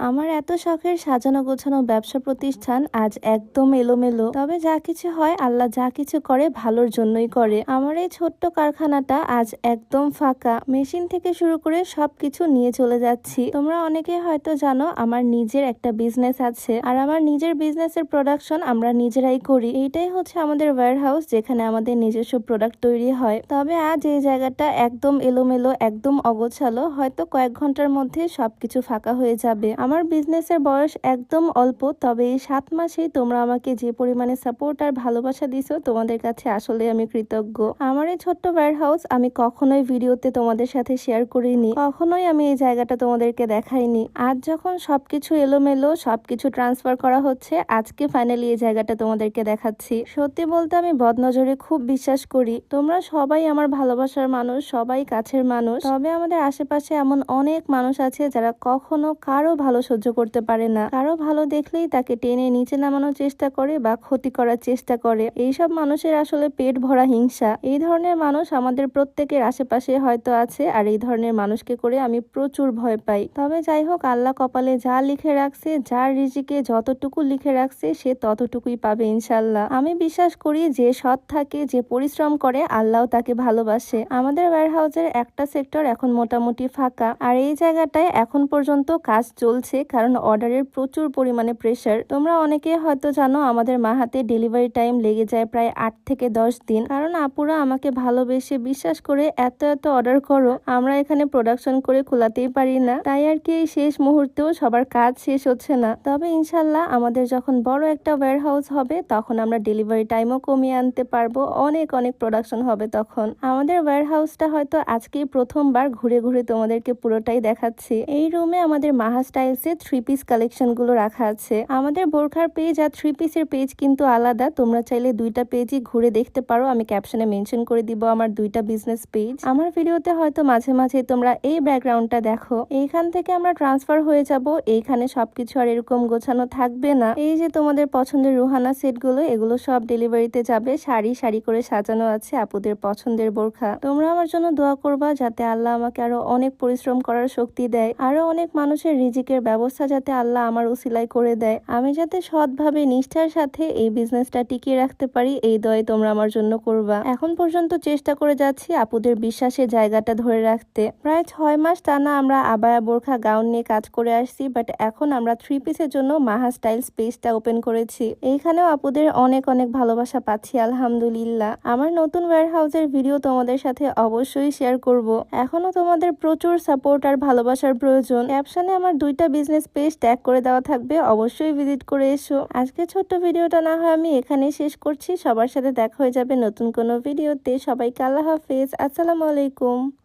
আমার এত শখের সাজানো গোছানো ব্যবসা প্রতিষ্ঠান আজ একদম এলোমেলো। তবে যা কিছু হয় আল্লাহ যা কিছু করে ভালোর জন্যই করে। আমার এই ছোট্ট কারখানাটা আজ একদম ফাঁকা। মেশিন থেকে শুরু করে সবকিছু নিয়ে চলে যাচ্ছি। তোমরা অনেকে হয়তো জানো আমার নিজের একটা বিজনেস আছে, আর আমার নিজের বিজনেসের প্রোডাকশন আমরা নিজেরাই করি। এইটাই হচ্ছে আমাদের ওয়্যার হাউস, যেখানে আমাদের নিজস্ব প্রোডাক্ট তৈরি হয়। তবে আজ এই জায়গাটা একদম এলোমেলো, একদম অগোছালো। হয়তো কয়েক ঘন্টার মধ্যে সবকিছু ফাঁকা হয়ে যাবে। আমার বিজনেসের বয়স একদম অল্প, তবে এই 7 মাসেই তোমরা আমাকে যে পরিমাণে সাপোর্ট আর ভালোবাসা দিছো, তোমাদের কাছে আসলে আমি কৃতজ্ঞ। আমার এই ছোট্ট ওয়্যার হাউস আমি কখনোই ভিডিওতে তোমাদের সাথে শেয়ার করিনি, কখনোই আমি এই জায়গাটা তোমাদেরকে দেখাইনি। আজ যখন সবকিছু এলোমেলো, সবকিছু ট্রান্সফার করা হচ্ছে, আজকে ফাইনালি এই জায়গাটা তোমাদেরকে দেখাচ্ছি। সত্যি বলতে আমি বদনজরে খুব বিশ্বাস করি। তোমরা সবাই আমার ভালোবাসার মানুষ, সবাই কাছের মানুষ। তবে আমাদের আশেপাশে এমন অনেক মানুষ আছে যারা কখনো কারো ভালো সহ্য করতে পারে না। কারো ভালো দেখলেই তাকে টেনে নিচে নামানোর চেষ্টা করে বা ক্ষতি করার চেষ্টা করে। এইসব মানুষের আসলে পেট ভরা হিংসা। এই ধরনের মানুষ আমাদের প্রত্যেকের আশেপাশে হয়তো আছে, আর এই ধরনের মানুষকে করে আমি প্রচুর ভয় পাই। তবে যাই হোক, আল্লাহ কপালে যা লিখে রাখছে, যার রিজিকে যতটুকু লিখে রাখছে, সে ততটুকুই পাবে ইনশাল্লাহ। আমি বিশ্বাস করি যে সৎ থাকে, যে পরিশ্রম করে, আল্লাহ তাকে ভালোবাসে। আমাদের ওয়্যার হাউসের একটা সেক্টর এখন মোটামুটি ফাঁকা, আর এই জায়গাটায় এখন পর্যন্ত কাজ চলছে, কারণ অর্ডারের প্রচুর পরিমাণে প্রেসার। তোমরা অনেকে হয়তো জানো আমাদের মাহাতে ডেলিভারি টাইম লেগে যায় প্রায় 8 থেকে 10 দিন, কারণ আপুরা আমাকে ভালোবেসে বিশ্বাস করে এত এত অর্ডার করো, আমরা এখানে প্রোডাকশন করে খোলাতেই পারি না। তাই আর কি এই শেষ মুহূর্তেও সবার কাজ শেষ হচ্ছে না। তবে ইনশাল্লাহ আমাদের যখন বড় একটা ওয়্যার হাউস হবে, তখন আমরা ডেলিভারি টাইমও কমিয়ে আনতে পারবো, অনেক অনেক প্রোডাকশন হবে তখন। আমাদের ওয়্যার হাউসটা হয়তো আজকেই প্রথমবার ঘুরে ঘুরে তোমাদেরকে পুরোটাই দেখাচ্ছি। এই রুমে আমাদের মাহা স্টাইলস এর 3 পিস কালেকশন গুলো রাখা আছে। আমাদের বোরখার পেজ আর 3 পিসের পেজ কিন্তু আলাদা। তোমরা চাইলে দুইটা পেজই ঘুরে দেখতে পারো। আমি ক্যাপশনে মেনশন করে দিব আমার দুইটা বিজনেস পেজ। আমার ভিডিওতে হয়তো মাঝে মাঝে তোমরা এই ব্যাকগ্রাউন্ডটা দেখো। এইখান থেকে আমরা ট্রান্সফার হয়ে যাব। এইখানে সবকিছু আর এরকম গোছানো থাকবে না। এই যে তোমাদের পছন্দের রুহানা সেট গুলো, এগুলো সব ডেলিভারিতে যাবে। সারি সারি করে সাজানো আছে আপুদের পছন্দের বোরখা। তোমরা আমার জন্য দোয়া করবা যাতে আল্লাহ আমাকে আরো অনেক পরিশ্রম করার শক্তি দেয়, আরো অনেক মানুষের রিজিকের ব্যবস্থা যাতে আল্লাহ আমার উসিলায় করে দেয়। আমি যাতে সৎভাবে নিষ্ঠার সাথে এই বিজনেসটা টিকিয়ে রাখতে পারি, এই দোয়াই তোমরা আমার জন্য করবা। এখন পর্যন্ত চেষ্টা করে যাচ্ছি আপুদের বিশ্বাসের জায়গাটা ধরে রাখতে। প্রায় 6 মাস টানা আমরা আবায়া বোরখা গাউন নিয়ে কাজ করে আসছি, বাট এখন আমরা 3 পিসের জন্য মাহা স্টাইলস পেজটা ওপেন করেছি। এইখানেও আপুদের অনেক অনেক ভালোবাসা পাচ্ছি আলহামদুলিল্লাহ। আমার নতুন ওয়্যার হাউসের ভিডিও তোমাদের সাথে অবশ্যই শেয়ার করব। এখনো তোমাদের প্রচুর সাপোর্ট আর ভালোবাসার প্রয়োজন। ক্যাপশনে আমার দুইটা বিজনেস পেজ ট্যাগ করে দেওয়া থাকবে, অবশ্যই ভিজিট করে এসো। আজকে ছোট্ট ভিডিওটা না হয় আমি এখানেই শেষ করছি। সবার সাথে দেখা হয়ে যাবে নতুন কোনো ভিডিওতে। সবাইকে আল্লাহ হাফেজ, আসসালামু আলাইকুম।